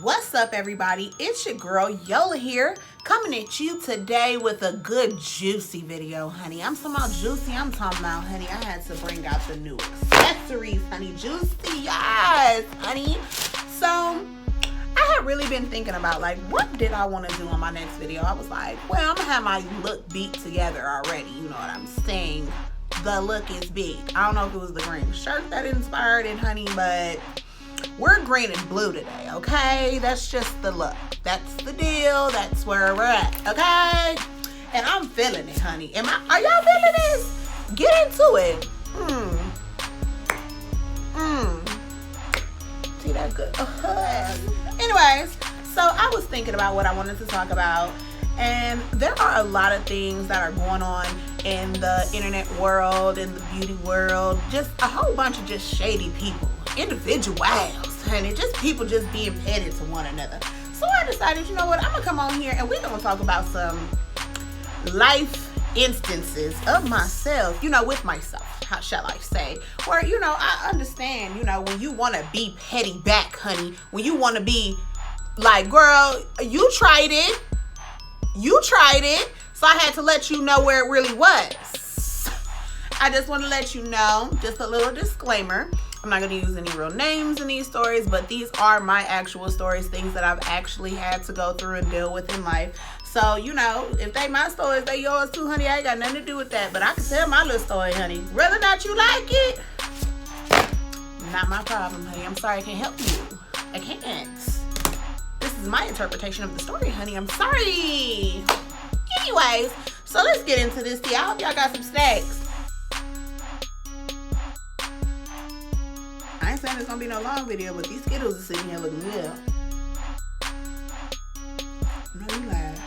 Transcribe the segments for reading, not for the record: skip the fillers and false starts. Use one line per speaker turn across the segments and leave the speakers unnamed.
What's up, everybody? It's your girl Yola here, coming at you today with a good juicy video, honey. I'm talking about juicy. I'm talking about, honey, I had to bring out the new accessories, honey. Juicy, yes, honey. So I had really been thinking about, like, what did I want to do on my next video? I was like, well, I'm gonna have my look beat together already. You know what I'm saying? The look is big. I don't know if it was the green shirt that inspired it, honey, but we're green and blue today, okay? That's just the look. That's the deal. That's where we're at, okay? And I'm feeling it, honey. Are y'all feeling this? Get into it. See that good? Anyways, so I was thinking about what I wanted to talk about, and there are a lot of things that are going on in the internet world, in the beauty world, just a whole bunch of just shady people, individuals, honey, just people just being petty to one another. So I decided, you know what, I'm gonna come on here and we're gonna talk about some life instances of myself, you know, with myself, how shall I say, where, you know, I understand, you know, when you want to be petty back, honey, when you want to be like, girl, you tried it, so I had to let you know where it really was. I just want to let you know, just a little disclaimer, I'm not going to use any real names in these stories, but these are my actual stories, things that I've actually had to go through and deal with in life. So, you know, if they my stories, they yours too, honey. I ain't got nothing to do with that, but I can tell my little story, honey. Whether or not you like it, not my problem, honey. I'm sorry I can't help you. I can't. This is my interpretation of the story, honey. I'm sorry. Anyways, so let's get into this. I hope y'all got some snacks. I ain't saying it's gonna be no long video, but these Skittles are sitting here looking good. No, you lied.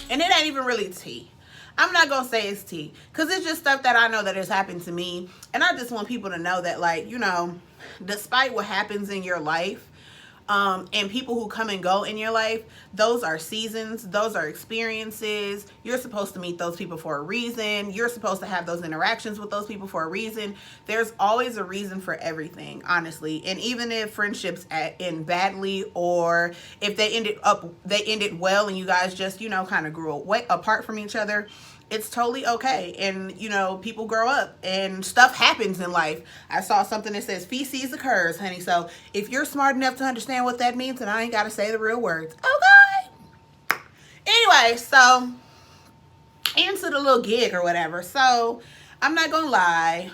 And it ain't even really tea. I'm not gonna say it's tea, because it's just stuff that I know that has happened to me. And I just want people to know that, like, you know, despite what happens in your life, and people who come and go in your life, those are seasons, those are experiences. You're supposed to meet those people for a reason. You're supposed to have those interactions with those people for a reason. There's always a reason for everything, honestly. And even if friendships end badly, or if they ended well and you guys just, you know, kind of grew away apart from each other, it's totally okay. And, you know, people grow up and stuff happens in life. I saw something that says feces occurs, honey. So if you're smart enough to understand what that means, then I ain't got to say the real words. Okay. Anyway, so into the little gig or whatever. So I'm not going to lie.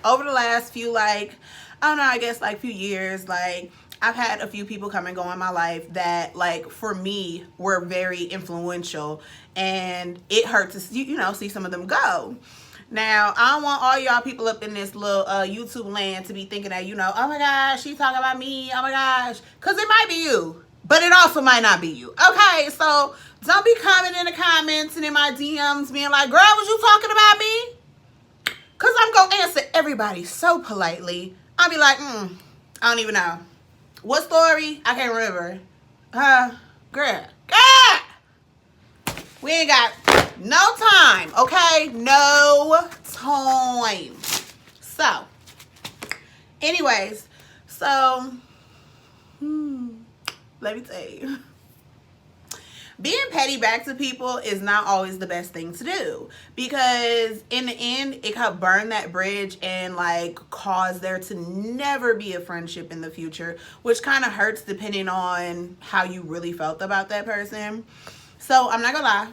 Over the last few, like, I don't know, I guess like few years, like, I've had a few people come and go in my life that, like, for me, were very influential, and it hurt to, you know, see some of them go. Now, I don't want all y'all people up in this little YouTube land to be thinking that, you know, oh my gosh, she's talking about me, oh my gosh, because it might be you, but it also might not be you. Okay, so don't be commenting in the comments and in my DMs being like, girl, was you talking about me? Because I'm going to answer everybody so politely. I'll be like, I don't even know. What story? I can't remember. Girl. We ain't got no time, okay? No time. So, anyways, so, let me tell you. Being petty back to people is not always the best thing to do, because in the end, it could burn that bridge and, like, cause there to never be a friendship in the future, which kind of hurts depending on how you really felt about that person. So I'm not gonna lie,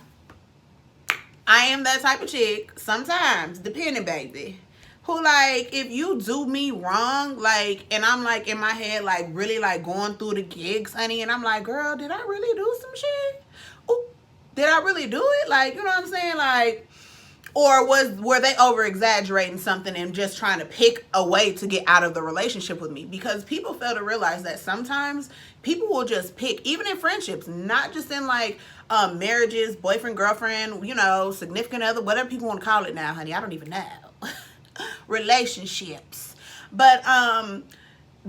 I am that type of chick sometimes, depending, baby, who, like, if you do me wrong, like, and I'm, like, in my head, like, really, like, going through the gigs, honey, and I'm like, girl, did I really do some shit? Ooh, did I really do it? Like, you know what I'm saying? Like, or were they over exaggerating something and just trying to pick a way to get out of the relationship with me? Because people fail to realize that sometimes people will just pick, even in friendships, not just in, like, marriages, boyfriend, girlfriend, you know, significant other, whatever people want to call it now, honey. I don't even know. Relationships. But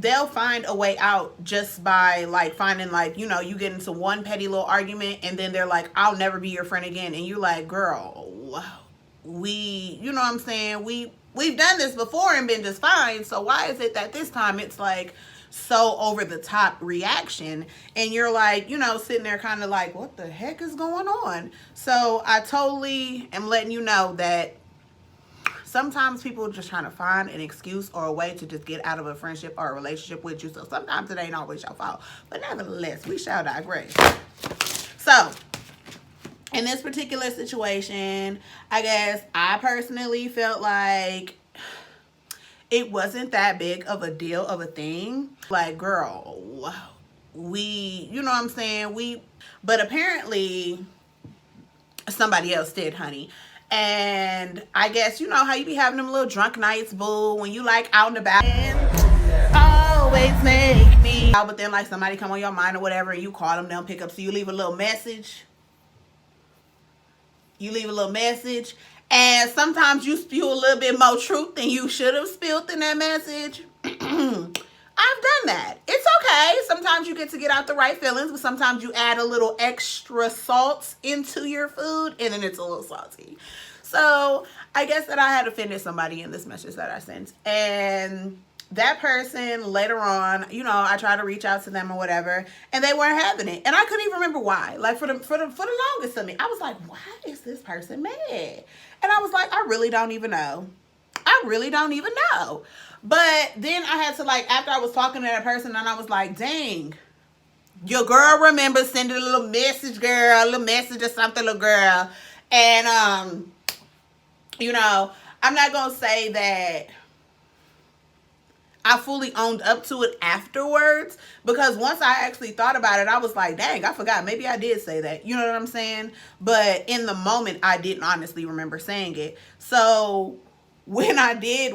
they'll find a way out just by like finding, like, you know, you get into one petty little argument and then they're like, I'll never be your friend again. And you're like, girl, you know what I'm saying? We've done this before and been just fine. So why is it that this time it's like so over the top reaction? And you're like, you know, sitting there kind of like, what the heck is going on? So I totally am letting you know that sometimes people are just trying to find an excuse or a way to just get out of a friendship or a relationship with you. So sometimes it ain't always your fault. But nevertheless, we shall digress. So in this particular situation, I guess I personally felt like it wasn't that big of a deal of a thing. Like, girl, you know what I'm saying? But apparently somebody else did, honey. And I guess, you know how you be having them little drunk nights, boo, when you like out and about. Always make me. But then like somebody come on your mind or whatever, and you call them, they'll pick up. So you leave a little message. And sometimes you spew a little bit more truth than you should have spilled in that message. I've done that. It's okay. Sometimes you get out the right feelings, but sometimes you add a little extra salt into your food and then it's a little salty. So I guess that I had offended somebody in this message that I sent. And that person later on, you know, I tried to reach out to them or whatever, and they weren't having it. And I couldn't even remember why. Like for the longest of me, I was like, why is this person mad? And I was like, I really don't even know. But then I had to, like, after I was talking to that person, and I was like, dang, your girl remembers sending a little message, girl, a little message or something, little girl. And, you know, I'm not going to say that I fully owned up to it afterwards, because once I actually thought about it, I was like, dang, I forgot. Maybe I did say that. You know what I'm saying? But in the moment, I didn't honestly remember saying it. So when I did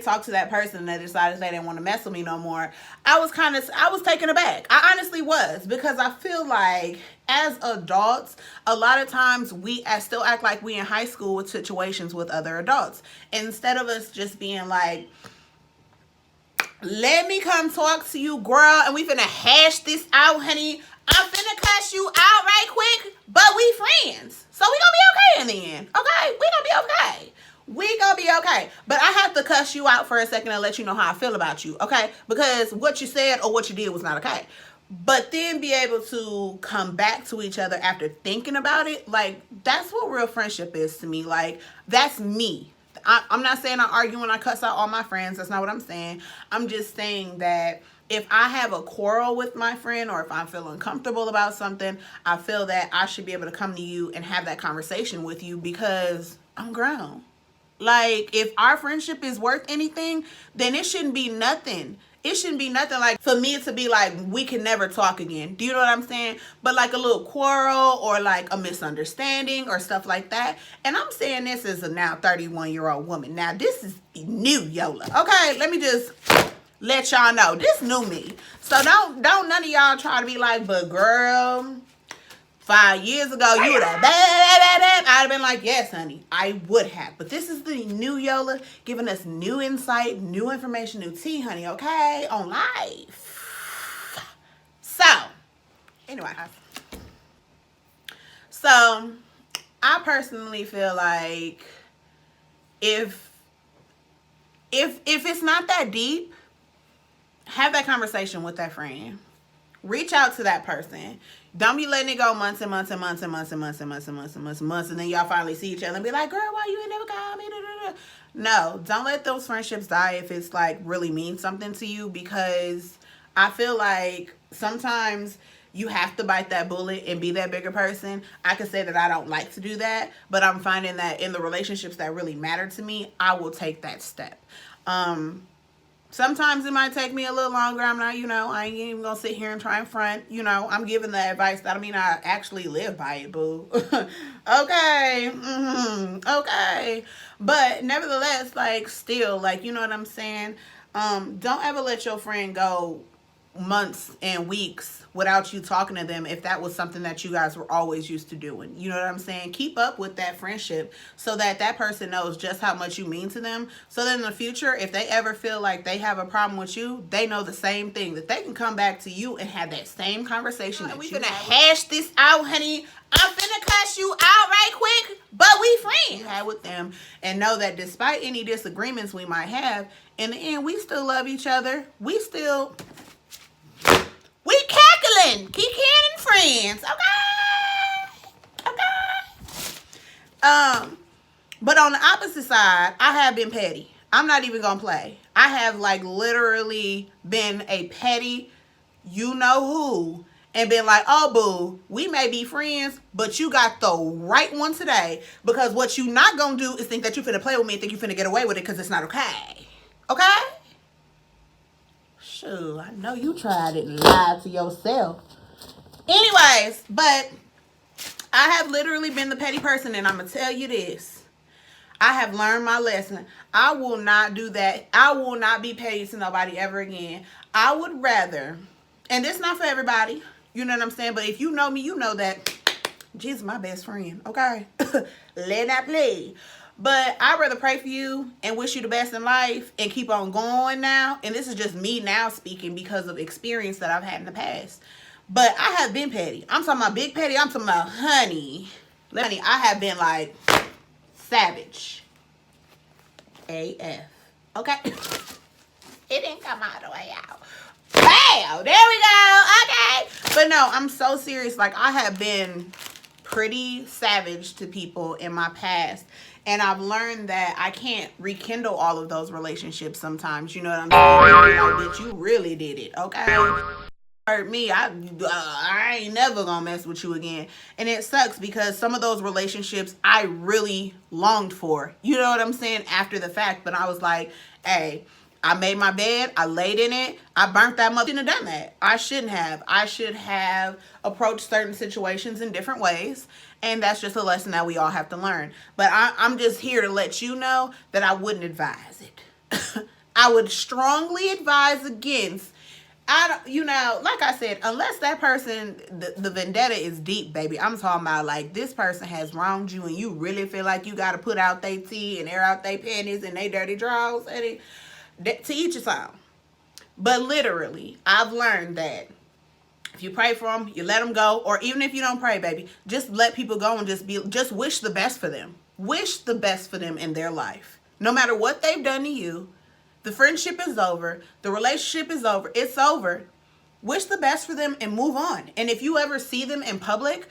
talk to that person and they decided they didn't want to mess with me no more, I was taken aback. I honestly was, because I feel like as adults, a lot of times we still act like we in high school with situations with other adults. Instead of us just being like, let me come talk to you, girl, and we finna hash this out, honey. I'm finna cuss you out right quick, but we friends. So we gonna be okay in the end, okay? We gonna be okay. But I have to cuss you out for a second and let you know how I feel about you, okay? Because what you said or what you did was not okay. But then be able to come back to each other after thinking about it, like, that's what real friendship is to me. Like, that's me. I'm not saying I argue when I cuss out all my friends. That's not what I'm saying. I'm just saying that if I have a quarrel with my friend, or if I feel uncomfortable about something, I feel that I should be able to come to you and have that conversation with you, because I'm grown. Like, if our friendship is worth anything, then it shouldn't be nothing. It shouldn't be nothing like for me to be like, we can never talk again. Do you know what I'm saying? But like a little quarrel or like a misunderstanding or stuff like that. And I'm saying this as a now 31-year-old woman. Now, this is new Yola. Okay, let me just let y'all know. This new me. So don't none of y'all try to be like, but girl, 5 years ago, you would have, I'd have been like, yes, honey, I would have. But this is the new Yola giving us new insight, new information, new tea, honey, okay, on life. So, anyway. So, I personally feel like if it's not that deep, have that conversation with that friend. Reach out to that person. Don't be letting it go months and months and months and months and months and months and months and months and months, and then y'all finally see each other and be like, girl, why you ain't never called me? No, don't let those friendships die if it's like really means something to you, because I feel like sometimes you have to bite that bullet and be that bigger person. I could say that I don't like to do that, but I'm finding that in the relationships that really matter to me, I will take that step. Sometimes it might take me a little longer. I'm not, I ain't even gonna sit here and try and front. I'm giving the advice. That I mean, I actually live by it, boo. Okay. Okay. But nevertheless, like, still, like, you know what I'm saying? Don't ever let your friend go months and weeks without you talking to them if that was something that you guys were always used to doing. You know what I'm saying? Keep up with that friendship so that that person knows just how much you mean to them. So that in the future, if they ever feel like they have a problem with you, they know the same thing, that they can come back to you and have that same conversation. We finna hash this out, honey. I'm finna cuss you out right quick, but we friends. Had with them, and know that despite any disagreements we might have, in the end, we still love each other. We cackling, kicking and friends, okay? But on the opposite side, I have been petty. I'm not even gonna play. I have like literally been a petty, you know who, and been like, oh boo, we may be friends, but you got the right one today, because what you not gonna do is think that you finna play with me and think you finna get away with it, because it's not okay. Okay? Sure, I know you tried it and lied to yourself. Anyways, but I have literally been the petty person, and I'm gonna tell you this. I have learned my lesson. I will not do that. I will not be petty to nobody ever again. I would rather, and this not for everybody, you know what I'm saying? But if you know me, you know that Jesus my best friend, okay? Let that play. But I'd rather pray for you and wish you the best in life and keep on going now. And this is just me now speaking because of experience that I've had in the past. But I have been petty. I'm talking about big petty. I'm talking about honey. Honey, I have been like savage. AF. Okay? It didn't come all the way out. Wow, there we go. Okay. But no, I'm so serious. Like, I have been pretty savage to people in my past. And I've learned that I can't rekindle all of those relationships sometimes. You know what I'm saying? Like, bitch, you really did it, okay? Hurt me, I ain't never gonna mess with you again. And it sucks because some of those relationships I really longed for. You know what I'm saying? After the fact. But I was like, hey, I made my bed, I laid in it, I burnt that mother. I shouldn't have done that. I shouldn't have. I should have approached certain situations in different ways. And that's just a lesson that we all have to learn. But I'm just here to let you know that I wouldn't advise it. I would strongly advise against, you know, like I said, unless that person, the vendetta is deep, baby. I'm talking about like this person has wronged you and you really feel like you got to put out their tea and air out their panties and they dirty drawers. And to each his own. But literally, I've learned that if you pray for them, you let them go, or even if you don't pray, baby, just let people go and just wish the best for them. Wish the best for them in their life. No matter what they've done to you, the friendship is over, the relationship is over, it's over. Wish the best for them and move on. And if you ever see them in public,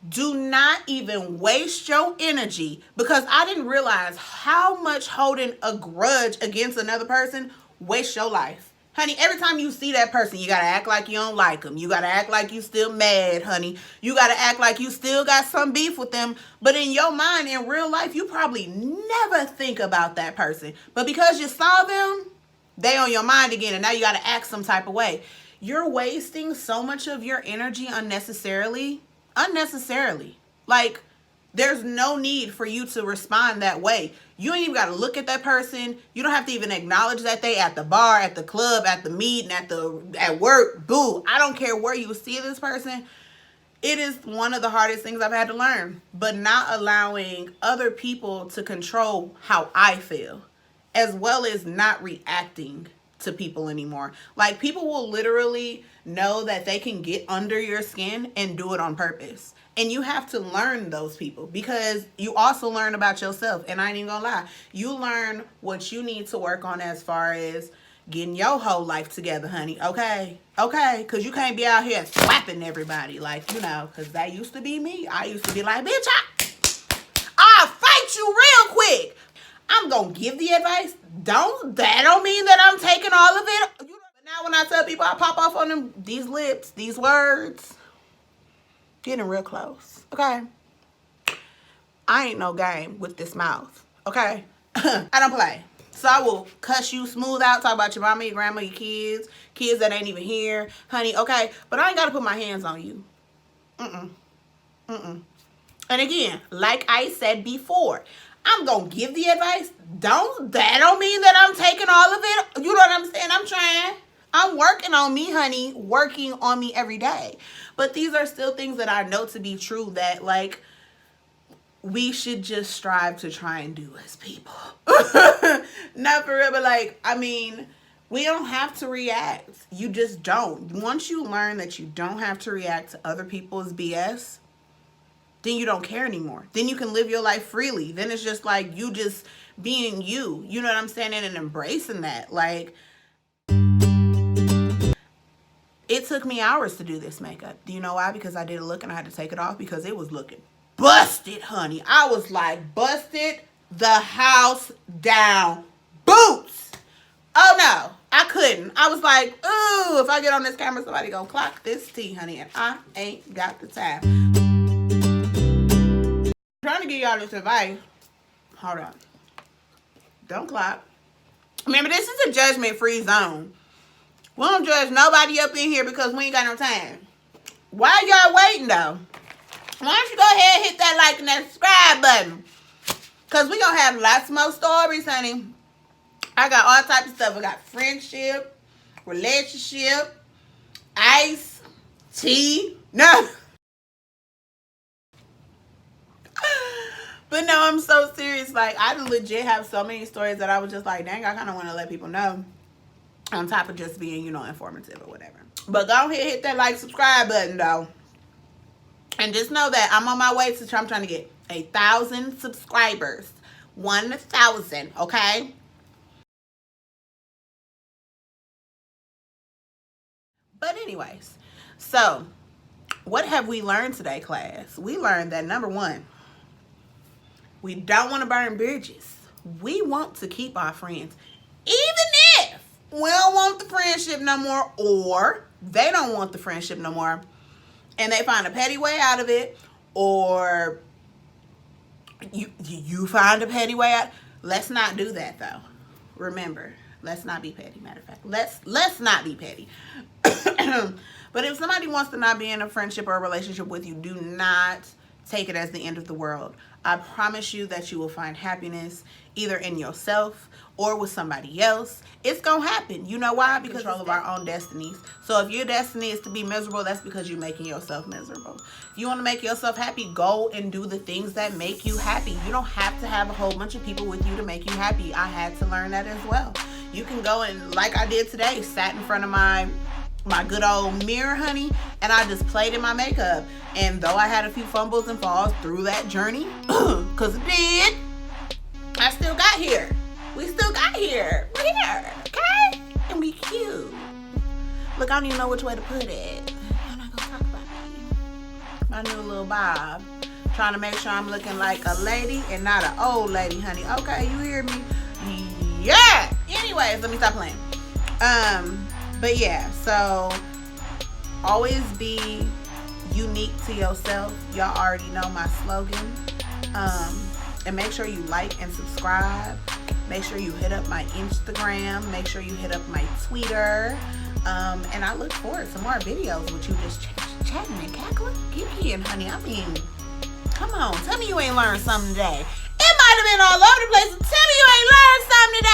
do not even waste your energy, because I didn't realize how much holding a grudge against another person wastes your life. Honey, every time you see that person, you got to act like you don't like them. You got to act like you still mad, honey. You got to act like you still got some beef with them. But in your mind, in real life, you probably never think about that person. But because you saw them, they on your mind again, and now you got to act some type of way. You're wasting so much of your energy unnecessarily. Like, there's no need for you to respond that way. You ain't even got to look at that person. You don't have to even acknowledge that they at the bar, at the club, at the meeting, at work. Boo. I don't care where you see this person. It is one of the hardest things I've had to learn. But not allowing other people to control how I feel, as well as not reacting to people anymore. Like, people will literally know that they can get under your skin and do it on purpose. And you have to learn those people, because you also learn about yourself. And I ain't even gonna lie, you learn what you need to work on as far as getting your whole life together, honey. Okay? Because you can't be out here slapping everybody, like, you know, because that used to be me. I used to be like, bitch, I'll fight you real quick. I'm gonna give the advice. That don't mean that I'm taking all of it. But now when I tell people, I pop off on them, these lips, these words, getting real close, okay? I ain't no game with this mouth, okay? I don't play. So I will cuss you smooth out, talk about your mama, your grandma, your kids that ain't even here, honey, okay? But I ain't got to put my hands on you. And again, like I said before, I'm going to give the advice. That don't mean that I'm taking all of it. You know what I'm saying? I'm working on me, honey, working on me every day. But these are still things that I know to be true, that like we should just strive to try and do as people. Not for real, but like, I mean, we don't have to react. You just don't. Once you learn that you don't have to react to other people's BS, then you don't care anymore. Then you can live your life freely. Then it's just like you just being you. You know what I'm saying? And embracing that. Like, it took me hours to do this makeup. Do you know why? Because I did a look and I had to take it off because it was looking busted, honey. I was like, busted the house down. Boots. Oh no, I couldn't. I was like, ooh, if I get on this camera, somebody gonna clock this tea, honey, and I ain't got the time. I'm trying to give y'all this advice. Hold on. Don't clock. Remember, this is a judgment-free zone. We don't judge nobody up in here because we ain't got no time. Why y'all waiting, though? Why don't you go ahead and hit that like and that subscribe button? Because we gonna have lots more stories, honey. I got all types of stuff. I got friendship, relationship, ice, tea. No. But no, I'm so serious. Like, I legit have so many stories that I was just like, dang, I kind of want to let people know. On top of just being, you know, informative or whatever. But go ahead, hit that like, subscribe button, though. And just know that I'm on my way to, I'm trying to get 1,000 subscribers. 1,000, okay? But anyways, so what have we learned today, class? We learned that, number one, we don't want to burn bridges. We want to keep our friends. Even if we don't want the friendship no more, or they don't want the friendship no more, and they find a petty way out of it, or you find a petty way out. Let's not do that, though. Remember, let's not be petty. Matter of fact, let's not be petty. But if somebody wants to not be in a friendship or a relationship with you, do not take it as the end of the world. I promise you that you will find happiness either in yourself or with somebody else. It's gonna happen. You know why? Because control of our own destinies. So if your destiny is to be miserable, that's because you're making yourself miserable. If you want to make yourself happy, go and do the things that make you happy. You don't have to have a whole bunch of people with you to make you happy. I had to learn that as well. You can go and, like I did today, sat in front of my good old mirror, honey, and I just played in my makeup. And though I had a few fumbles and falls through that journey, because it did, I still got here. We still got here. We're here, okay? And we cute. Look, I don't even know which way to put it. I'm not gonna talk about it. My new little bob. Trying to make sure I'm looking like a lady and not an old lady, honey. Okay, you hear me? Yeah! Anyways, let me stop playing. But yeah, so always be unique to yourself. Y'all already know my slogan. And make sure you like and subscribe. Make sure you hit up my Instagram. Make sure you hit up my Twitter. And I look forward to more videos with you just chatting and cackling. Kiki, honey, I mean, come on. Tell me you ain't learned something today. It might have been all over the place, but tell me you ain't learned something today.